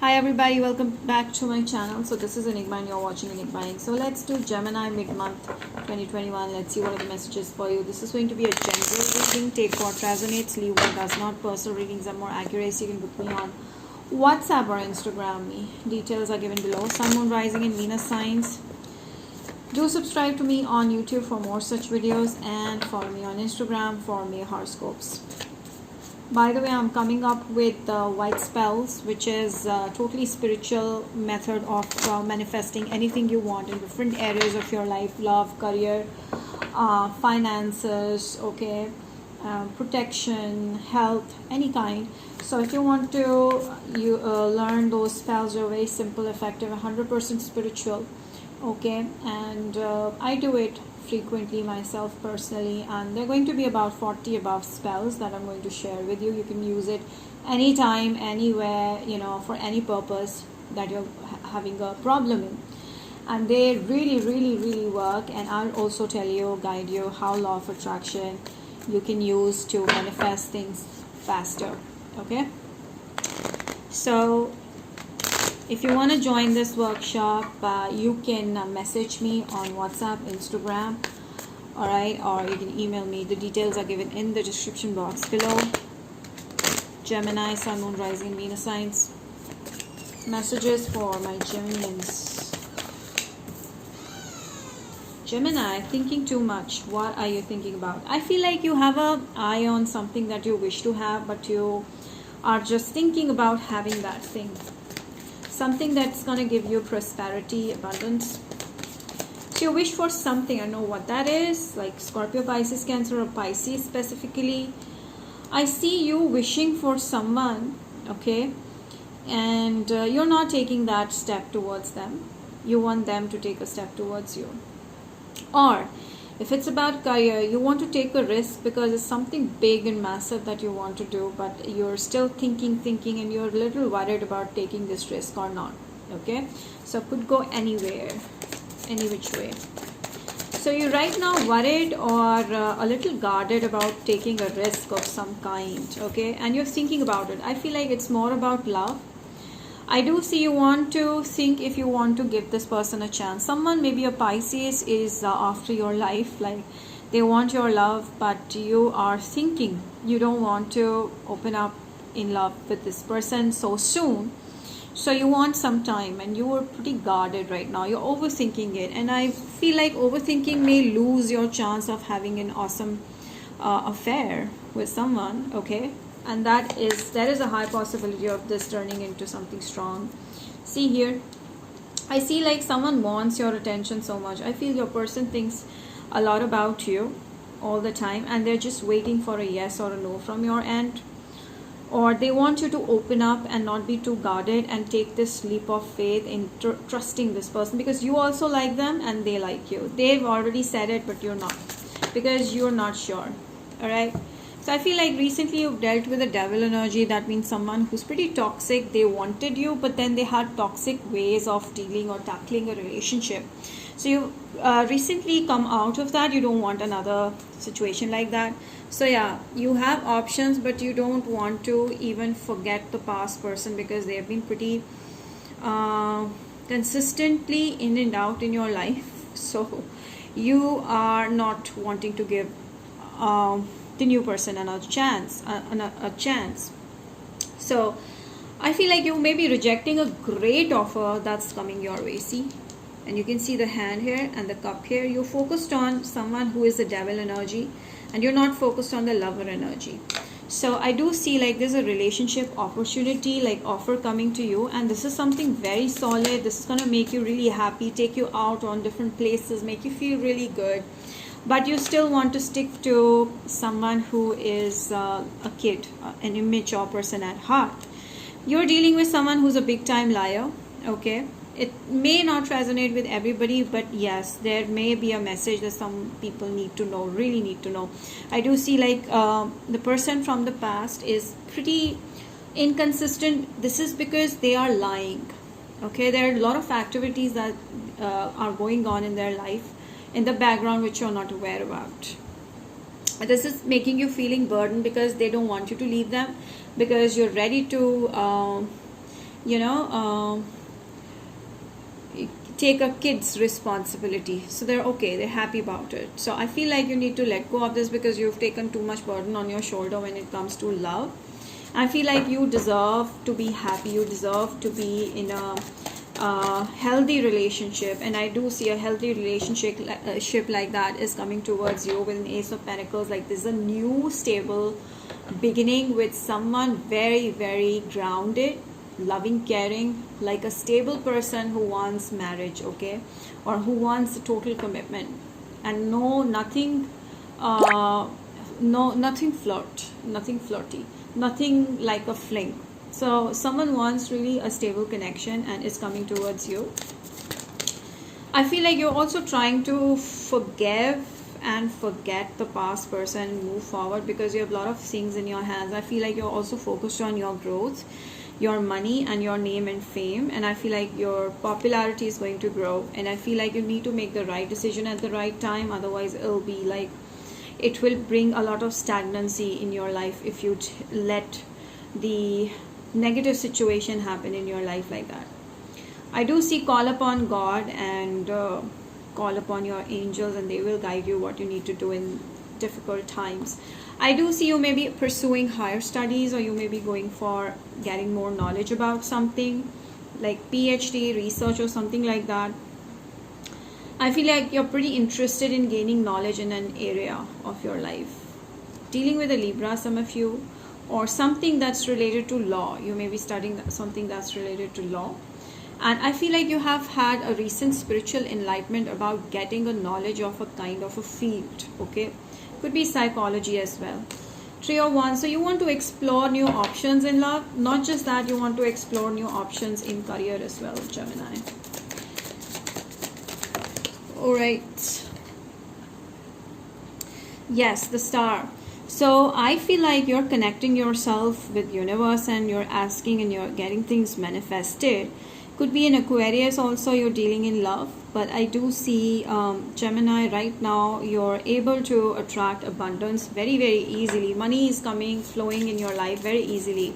Hi everybody, welcome back to my channel. So this is Enigma and you're watching Enigma. So let's do Gemini mid-month 2021. Let's see what are the messages for you. This is going to be a general reading. Take what resonates, leave what does not. Personal readings are more accurate. You can book me on WhatsApp or Instagram me. Details are given below. Sun, Moon, Rising and Venus signs. Do subscribe to me on YouTube for more such videos and follow me on Instagram for more horoscopes. By the way, I'm coming up with white spells, which is a totally spiritual method of manifesting anything you want in different areas of your life: love, career, finances, okay, protection, health, any kind. So if you want to learn those spells, they're very simple, effective, 100% spiritual, okay, and I do it frequently myself personally, and they're going to be about 40 above spells that I'm going to share with you. You can use it anytime, anywhere, for any purpose that you're having a problem in, and they really work. And I'll also tell you, guide you how law of attraction you can use to manifest things faster, okay? So if you want to join this workshop, you can message me on WhatsApp, Instagram, alright, or you can email me. The details are given in the description box below. Gemini, Sun, Moon, Rising, Venus signs. Messages for my Geminians. Gemini, thinking too much. What are you thinking about? I feel like you have an eye on something that you wish to have, but you are just thinking about having that thing. Something that's going to give you prosperity, abundance. So you wish for something. I know what that is, like Scorpio, Pisces, Cancer, or Pisces specifically. I see you wishing for someone, okay, and you're not taking that step towards them. You want them to take a step towards you. Or if it's about career, you want to take a risk because it's something big and massive that you want to do, but you're still thinking, and you're a little worried about taking this risk or not, okay? So it could go anywhere, any which way. So you're right now worried or a little guarded about taking a risk of some kind, okay? And you're thinking about it. I feel like it's more about love. I do see you want to think if you want to give this person a chance. Someone, maybe a Pisces, is after your life, like they want your love, but you are thinking you don't want to open up in love with this person so soon. So you want some time and you are pretty guarded right now. You're overthinking it, and I feel like overthinking may lose your chance of having an awesome affair with someone, okay? And that is a high possibility of this turning into something strong. See here, I see like someone wants your attention so much. I feel your person thinks a lot about you all the time, and they're just waiting for a yes or a no from your end. Or they want you to open up and not be too guarded and take this leap of faith in trusting this person, because you also like them and they like you. They've already said it, but you're not, because you're not sure, all right? So I feel like recently you've dealt with a devil energy. That means someone who's pretty toxic. They wanted you, but then they had toxic ways of dealing or tackling a relationship. So you recently come out of that. You don't want another situation like that. So yeah, you have options, but you don't want to even forget the past person, because they have been pretty consistently in and out in your life. So you are not wanting to give the new person another chance, a chance. So I feel like you may be rejecting a great offer that's coming your way. See, and you can see the hand here and the cup here. You're focused on someone who is the devil energy, and you're not focused on the lover energy. So I do see like there's a relationship opportunity, like offer coming to you, and this is something very solid. This is going to make you really happy, take you out on different places, make you feel really good. But you still want to stick to someone who is a kid, an immature person at heart. You're dealing with someone who's a big time liar, okay? It may not resonate with everybody, but yes, there may be a message that some people need to know, really need to know. I do see like the person from the past is pretty inconsistent. This is because they are lying, okay? There are a lot of activities that are going on in their life in the background which you're not aware about. This is making you feeling burdened because they don't want you to leave them, because you're ready to you know, take a kid's responsibility. So they're okay, they're happy about it. So I feel like you need to let go of this because you've taken too much burden on your shoulder when it comes to love. I feel like you deserve to be happy, you deserve to be in a healthy relationship, and I do see a healthy relationship ship like that is coming towards you with an Ace of Pentacles. Like this is a new stable beginning with someone very, very grounded, loving, caring, like a stable person who wants marriage, okay, or who wants a total commitment, and nothing nothing flirty, nothing like a fling. So someone wants really a stable connection and is coming towards you. I feel like you're also trying to forgive and forget the past person and move forward because you have a lot of things in your hands. I feel like you're also focused on your growth, your money, and your name and fame. And I feel like your popularity is going to grow. And I feel like you need to make the right decision at the right time. Otherwise, it'll be like, it will bring a lot of stagnancy in your life if you let the negative situation happen in your life like that. I do see call upon God and call upon your angels, and they will guide you what you need to do in difficult times. I do see you maybe pursuing higher studies, or you may be going for getting more knowledge about something like PhD research or something like that. I feel like you're pretty interested in gaining knowledge in an area of your life. Dealing with a Libra, some of you, or something that's related to law. You may be studying something that's related to law. And I feel like you have had a recent spiritual enlightenment about getting a knowledge of a kind of a field, okay? Could be psychology as well. 3 or 1. So you want to explore new options in love. Not just that, you want to explore new options in career as well, Gemini. Alright. Yes, the Star. So I feel like you're connecting yourself with universe and you're asking and you're getting things manifested. Could be in Aquarius also, you're dealing in love. But I do see Gemini right now, you're able to attract abundance very, very easily. Money is coming, flowing in your life very easily.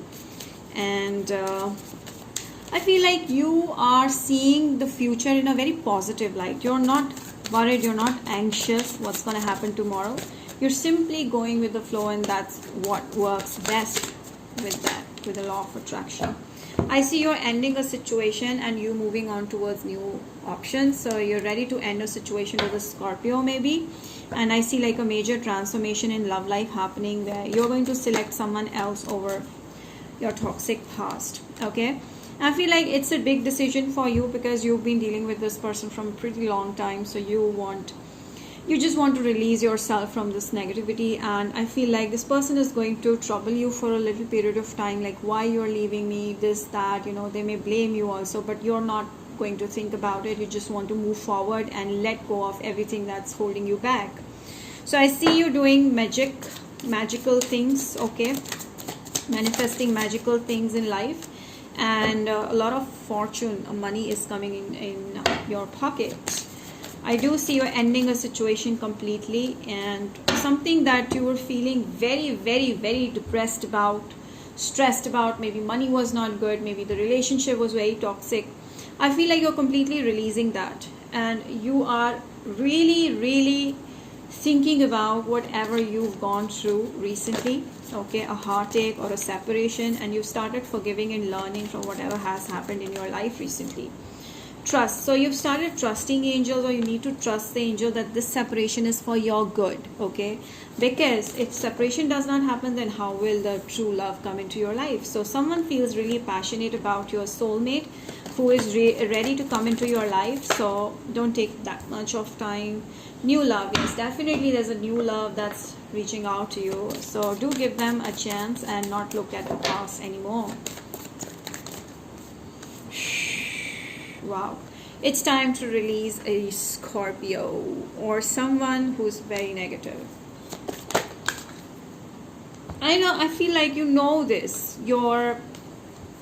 And I feel like you are seeing the future in a very positive light. You're not worried, you're not anxious what's going to happen tomorrow. You're simply going with the flow, and that's what works best with that, with the law of attraction. I see you're ending a situation and you moving on towards new options. So you're ready to end a situation with a Scorpio maybe. And I see like a major transformation in love life happening there. You're going to select someone else over your toxic past, okay? I feel like it's a big decision for you because you've been dealing with this person from a pretty long time. So you just want to release yourself from this negativity, and I feel like this person is going to trouble you for a little period of time, like why you're leaving me, this, that, you know, they may blame you also, but you're not going to think about it. You just want to move forward and let go of everything that's holding you back. So I see you doing magical things, okay, manifesting magical things in life, and a lot of fortune, money is coming in your pocket. I do see you ending a situation completely, and something that you were feeling very, very, very depressed about, stressed about. Maybe money was not good, maybe the relationship was very toxic. I feel like you're completely releasing that, and you are really, really thinking about whatever you've gone through recently, okay, a heartache or a separation, and you started forgiving and learning from whatever has happened in your life recently. Trust. So you've started trusting angels, or you need to trust the angel that this separation is for your good, okay? Because if separation does not happen, then how will the true love come into your life? So someone feels really passionate about your soulmate who is ready to come into your life. So don't take that much of time. New love, yes, definitely there's a new love that's reaching out to you. So do give them a chance and not look at the past anymore. Wow, it's time to release a Scorpio or someone who's very negative. I feel like you know this. Your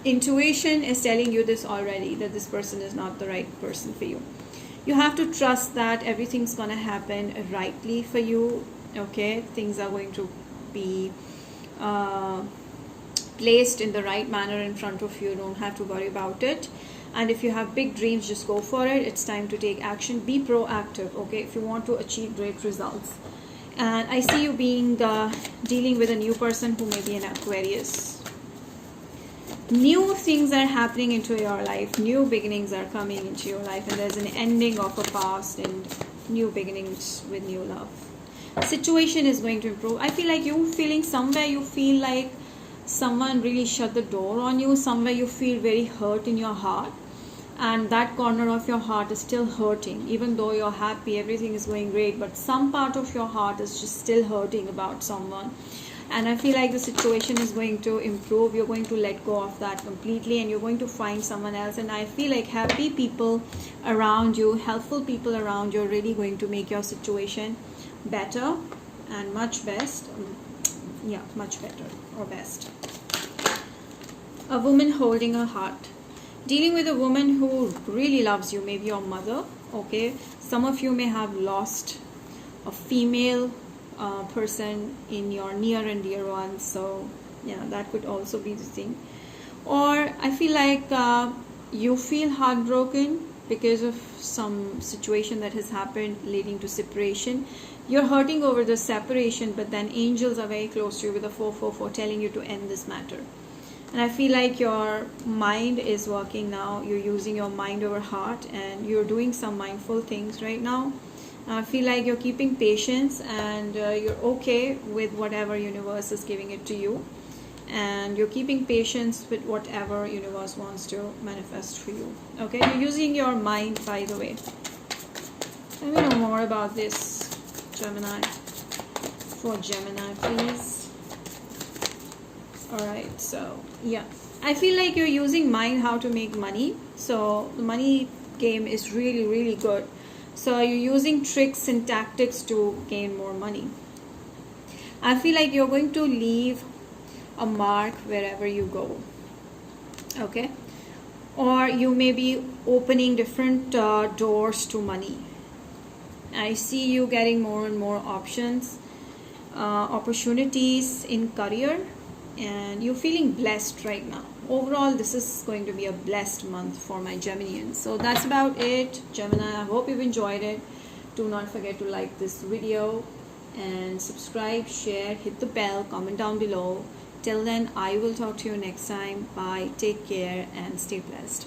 intuition is telling you this already, that this person is not the right person for you. You have to trust that everything's gonna happen rightly for you, okay? Things are going to be placed in the right manner in front of you. Don't have to worry about it. And if you have big dreams, just go for it. It's time to take action. Be proactive, okay, if you want to achieve great results. And I see you being dealing with a new person who may be an Aquarius. New things are happening into your life. New beginnings are coming into your life, and there's an ending of a past and new beginnings with new love. Situation is going to improve. I feel like you feeling somewhere, you feel like someone really shut the door on you. Somewhere you feel very hurt in your heart, and that corner of your heart is still hurting. Even though you're happy, everything is going great, but some part of your heart is just still hurting about someone. And I feel like the situation is going to improve. You're going to let go of that completely, and you're going to find someone else. And I feel like happy people around you, helpful people around you, are really going to make your situation better and much best. Yeah, much better or best. A woman holding a heart. Dealing with a woman who really loves you, maybe your mother, okay? Some of you may have lost a female person in your near and dear ones, so yeah, that could also be the thing. Or I feel like you feel heartbroken because of some situation that has happened leading to separation. You're hurting over the separation, but then angels are very close to you with a 444 telling you to end this matter. And I feel like your mind is working now. You're using your mind over heart, and you're doing some mindful things right now. I feel like you're keeping patience, and you're okay with whatever universe is giving it to you. And you're keeping patience with whatever universe wants to manifest for you. Okay, you're using your mind, by the way. Let me know more about this, Gemini. For Gemini, please. Alright, so yeah, I feel like you're using mind how to make money. So the money game is really, really good. So you're using tricks and tactics to gain more money. I feel like you're going to leave a mark wherever you go. Okay, or you may be opening different doors to money. I see you getting more and more options, opportunities in career, and you're feeling blessed right now. Overall, this is going to be a blessed month for my Geminians. So that's about it, Gemini. I hope you've enjoyed it. Do not forget to like this video and subscribe, share, hit the bell, comment down below. Till then, I will talk to you next time. Bye, take care, and stay blessed.